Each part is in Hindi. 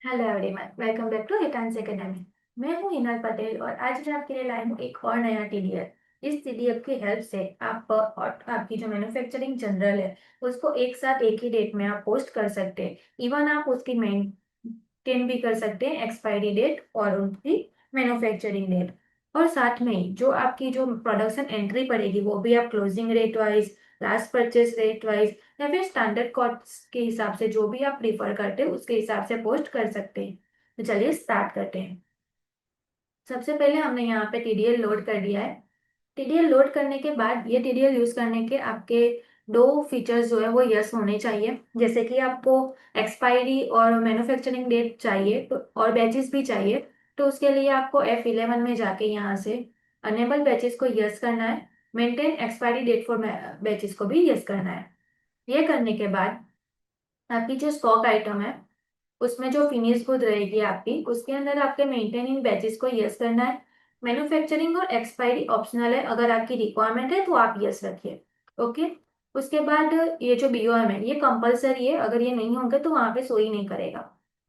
Hello everyone, welcome back to हिटांस एकेडमी। मैं हूं हिनाल पटेल और आज मैं आपके लिए लाई हूं एक और नया टीडीएफ। इस टीडीएफ की हेल्प से आप और आपकी जो मैन्युफैक्चरिंग जनरल है उसको एक साथ एक ही डेट में आप पोस्ट कर सकते हैं। इवन आप उसकी मेंटेन भी कर सकते हैं एक्सपायरी डेट और उनकी मैन्युफैक्चरिंग डेट। और साथ में ही जो आपकी जो प्रोडक्शन एंट्री पड़ेगी वो भी आप closing rate wise, last purchase rate wise या फिर स्टैंडर्ड कॉस्ट के हिसाब से जो भी आप प्रीफर करते हैं उसके हिसाब से पोस्ट कर सकते हैं। तो चलिए स्टार्ट करते हैं। सबसे पहले हमने यहाँ पे टीडीएल लोड कर दिया है। टीडीएल लोड करने के बाद ये टीडीएल यूज करने के आपके दो फीचर्स जो है वो यस होने चाहिए। जैसे कि आपको एक्सपायरी और मैन्युफैक्चरिंग डेट चाहिए तो और बैचेस भी चाहिए, तो उसके लिए आपको F11 में जाके यहाँ से अनेबल बैचेस को यस करना है। Maintain expiry date for batches को भी यस करना है। ये करने के बाद आपकी जो स्टॉक आइटम है उसमें जो फिनिश गुड रहेगी आपकी उसके अंदर आपके मेंटेनिंग बैचेस को यस करना है। मैन्युफैक्चरिंग और एक्सपायरी ऑप्शनल है, अगर आपकी रिक्वायरमेंट है तो आप यस रखिए। ओके। उसके बाद ये जो बीओएम है ये कंपलसरी है, अगर ये नहीं होंगे तो वहां पे सो ही नहीं करेगा।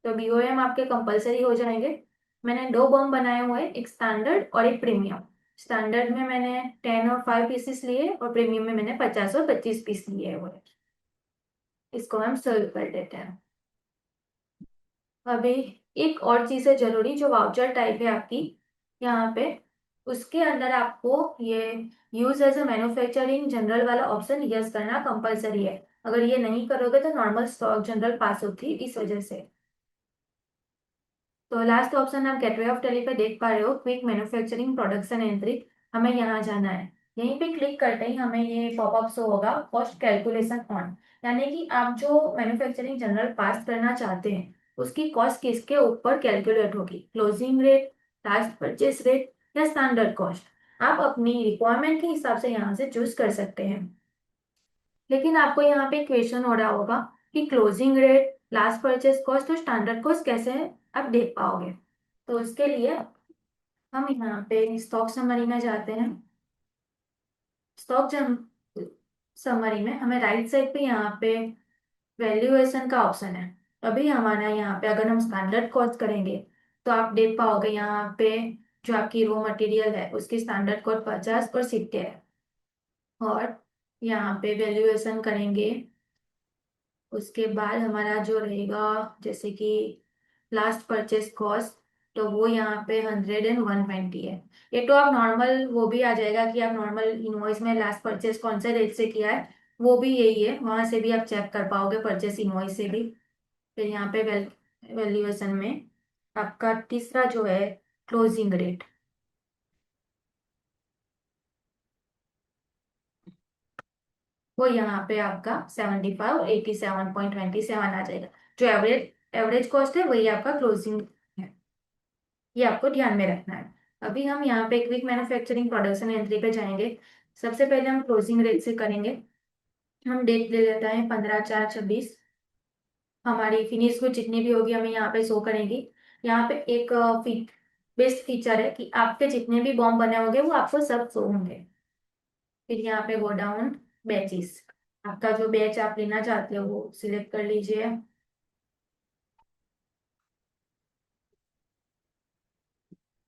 तो बीओएम आपके कंपलसरी हो जाएंगे। मैंने दो बम बनाए हुए हैं, एक स्टैंडर्ड और एक प्रीमियम। स्टैंडर्ड में मैंने 10 और 5 पीसेस लिए और प्रीमियम में मैंने 50 और 25 पीस लिए हुए हैं। इसको हम सर्व कर देते हैं। अभी एक और चीज है जरूरी, जो वाउचर टाइप है आपकी यहाँ पे, उसके अंदर आपको ये use as a manufacturing general वाला ऑप्शन यस करना कंपलसरी है। अगर ये नहीं करोगे तो नॉर्मल स्टॉक जनरल पास होती है, इस वजह से। तो लास्ट ऑप्शन आप गेटवे ऑफ टेली पे देख पा रहे हो, क्विक मैन्युफैक्चरिंग प्रोडक्शन एंट्री। हमें यहाँ जाना है। यहीं पे क्लिक करते ही हमें ये पॉपअप शो होगा, कॉस्ट कैलकुलेशन ऑन। यानी कि आप जो मैन्युफैक्चरिंग जनरल पास करना चाहते हैं उसकी कॉस्ट किसके ऊपर कैलकुलेट होगी, closing rate, last purchase rate या स्टैंडर्ड कॉस्ट। आप अपनी रिक्वायरमेंट के हिसाब से यहाँ से चूज कर सकते हैं। लेकिन आपको यहाँ पे क्वेश्चन हो रहा होगा कि closing rate, last purchase cost और स्टैंडर्ड कॉस्ट कैसे आप देख पाओगे। तो उसके लिए हम यहाँ पे स्टॉक समरी में जाते हैं। स्टॉक समरी में हमें राइट साइड पे यहाँ पे वैल्यूएशन का ऑप्शन है। अभी हमारा यहाँ पे अगर हम स्टैंडर्ड कॉस्ट करेंगे तो आप देख पाओगे यहाँ पे जो आपकी रॉ मटेरियल है उसकी स्टैंडर्ड कॉस्ट 50 और 70 है। और यहाँ पे वैल्यूएशन करेंगे, उसके बाद हमारा जो रहेगा जैसे कि लास्ट परचेस कॉस्ट, तो वो यहाँ पे 100 एंड 120 है। ये तो आप नॉर्मल वो भी आ जाएगा कि आप नॉर्मल इनवॉइस में लास्ट परचेस कौन से रेट से किया है, वो भी यही है, वहां से भी आप चेक कर पाओगे परचेस इनवॉइस से भी। फिर यहाँ पे वैल्यूएशन में आपका तीसरा जो है क्लोजिंग रेट, वो यहाँ पे आपका 75 और 87.27 आ जाएगा। जो एवरेज एवरेज कॉस्ट है वही आपका क्लोजिंग है। ये आपको ध्यान में रखना है। अभी हम यहाँ पे क्विक मैन्युफैक्चरिंग प्रोडक्शन एंट्री पे जाएंगे। सबसे पहले हम क्लोजिंग रेट से करेंगे। हम डेट ले लेते हैं 15/4/26। हमारी फिनिश को जितनी भी होगी हमें यहाँ पे शो करेंगी। यहाँ पे एक बेस्ट फीचर है कि आपके जितने भी बॉम्ब बने होंगे वो आपको सब शो होंगे। फिर यहाँ पे गो डाउन बैचेस, आपका जो बैच आप लेना चाहते हो वो सिलेक्ट कर लीजिए।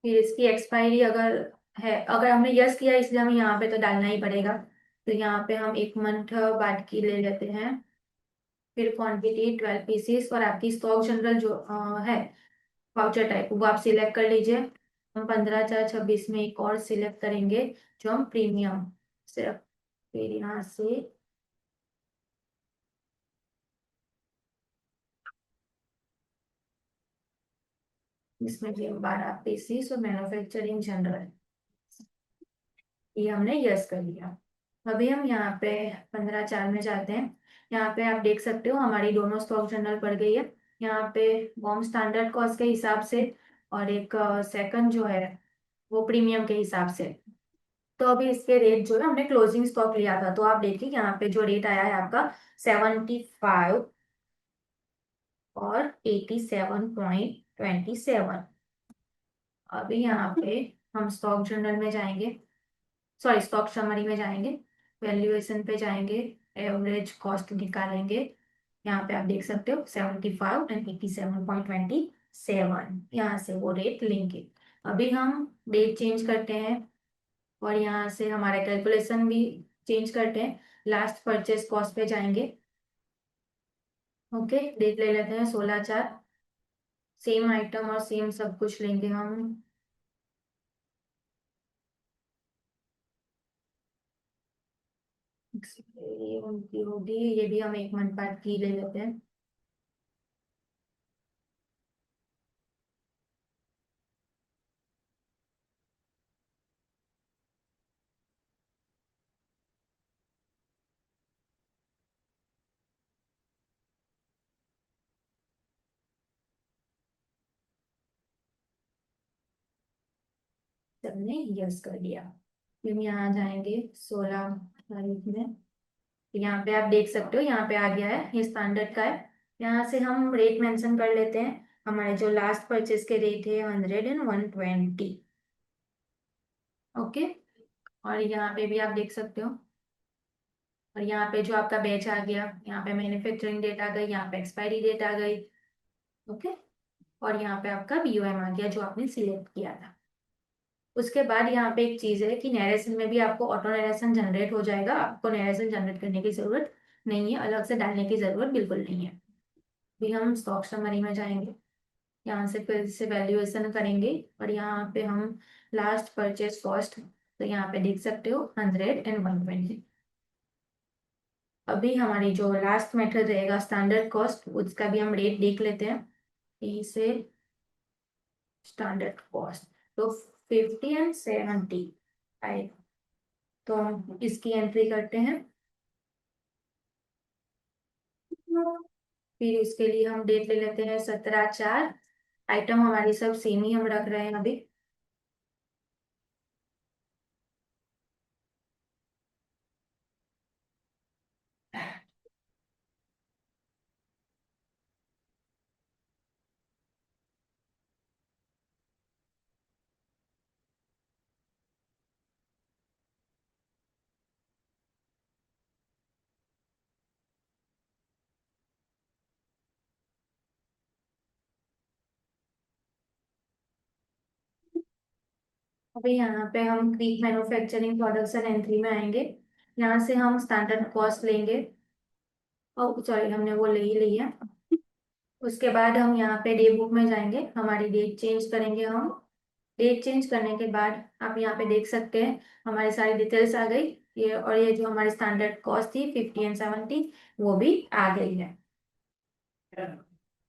फिर इसकी एक्सपायरी अगर है, अगर हमने यस किया इसलिए हमें यहाँ पे तो डालना ही पड़ेगा। तो यहाँ पे हम 1 मंथ बाद की ले लेते हैं। फिर क्वांटिटी 12 पीसीस और आपकी स्टॉक जनरल जो है वाउचर टाइप वो आप सिलेक्ट कर लीजिए। हम 15/4/26 में एक और सिलेक्ट करेंगे जो हम प्रीमियम सिर्फ। फिर यहाँ से इसमें भी हम 12 पीसीस और मैन्युफैक्चरिंग जनरल, ये हमने यस कर लिया। अभी हम यहाँ पे 15/4 में जाते हैं। यहाँ पे आप देख सकते हो हमारी दोनों स्टॉक जनरल पड़ गई है। यहाँ पे बॉम्ब स्टैंडर्ड कॉस्ट के हिसाब से और एक सेकंड जो है वो प्रीमियम के हिसाब से। तो अभी इसके रेट जो है हमने क्लोजिंग स्टॉक लिया था तो आप देखिए यहाँ पे जो रेट आया है आपका 75 और 87.27। अभी यहाँ पे हम स्टॉक जनरल में जाएंगे, सॉरी स्टॉक समरी में जाएंगे, वैल्यूएशन पे जाएंगे, एवरेज कॉस्ट निकालेंगे। यहाँ पे आप देख सकते हो 75 एंड 87.20। 7, यहाँ से वो रेट लेंगे। अभी हम डेट चेंज करते हैं और यहाँ से हमारा कैलकुलेशन भी चेंज करते हैं। लास्ट परचेज कॉस्ट पे जाएंगे। ओके, डेट ले लेते हैं 16/4। सेम आइटम और सेम सब कुछ लेंगे हम। ये उनकी होगी, ये भी हम 1 मंथ बाद की ले लेते हैं। सबने यस कर दिया। फिर हम यहाँ जाएंगे 16 तारीख में। यहाँ पे आप देख सकते हो, यहाँ पे आ गया है, ये स्टैंडर्ड का है। यहाँ से हम रेट मेंशन कर लेते हैं। हमारे जो लास्ट परचेज के रेट है 100 and 120। ओके, और यहाँ पे भी आप देख सकते हो। और यहाँ पे जो आपका बैच आ गया, यहाँ पे मैन्युफैक्चरिंग डेट आ गई, यहाँ पे एक्सपायरी डेट आ गई। ओके, और यहाँ पे आपका बीओएम आ गया जो आपने सिलेक्ट किया था। उसके बाद यहाँ पे एक चीज है कि नरेशन में भी आपको ऑटो नरेशन जनरेट हो जाएगा। आपको नरेशन जनरेट करने की जरूरत नहीं है, अलग से डालने की जरूरत बिल्कुल नहीं है। भी हम स्टॉक समरी में जाएंगे, यहाँ से फिर से वैल्यूएशन करेंगे और यहाँ पे हम लास्ट परचेज कॉस्ट, तो यहाँ पे देख सकते हो 100 and 120। अभी हमारी जो लास्ट मेथड रहेगा स्टैंडर्ड कॉस्ट, उसका भी हम रेट देख लेते हैं। ई से स्टैंडर्ड कॉस्ट, तो 50 and 70 आए। तो हम इसकी एंट्री करते हैं। फिर इसके लिए हम डेट ले लेते हैं 17/4। आइटम हमारी सब सेम ही हम रख रहे हैं अभी। अभी यहाँ पे हम क्विक मैन्युफैक्चरिंग प्रोडक्शन एंट्री में आएंगे। यहाँ से हम स्टैंडर्ड कॉस्ट लेंगे। और सॉरी, हमने वो ले ही लिया। उसके बाद हम यहाँ पे डे बुक में जाएंगे, हमारी डेट चेंज करेंगे हम। डेट चेंज करने के बाद आप यहाँ पे देख सकते हैं हमारी सारी डिटेल्स आ गई। ये और ये जो हमारी स्टैंडर्ड कॉस्ट थी 50 and 70, वो भी आ गई है।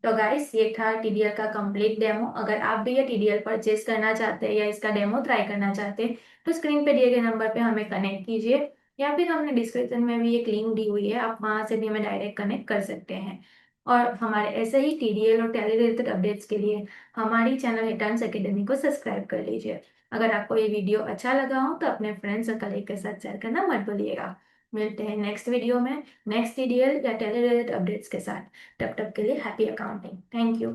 तो गाइस, ये था टीडीएल का कंप्लीट डेमो। अगर आप भी ये टीडीएल परचेज करना चाहते हैं या इसका डेमो ट्राई करना चाहते हैं, तो स्क्रीन पे दिए गए नंबर पे हमें कनेक्ट कीजिए, या फिर हमने डिस्क्रिप्शन में भी एक लिंक दी हुई है, आप वहां से भी हमें डायरेक्ट कनेक्ट कर सकते हैं। और हमारे ऐसे ही टीडीएल और टैली रिलेटेड अपडेट्स के लिए हमारी चैनल हिटन्स एकेडमी को सब्सक्राइब कर लीजिए। अगर आपको ये वीडियो अच्छा लगा हो तो अपने फ्रेंड्स और कलीग के साथ शेयर करना मत भूलिएगा। मिलते हैं नेक्स्ट वीडियो में नेक्स्ट टीडीएल या टैली रिलेटेड अपडेट्स के साथ। तब तक के लिए हैप्पी अकाउंटिंग। Thank you.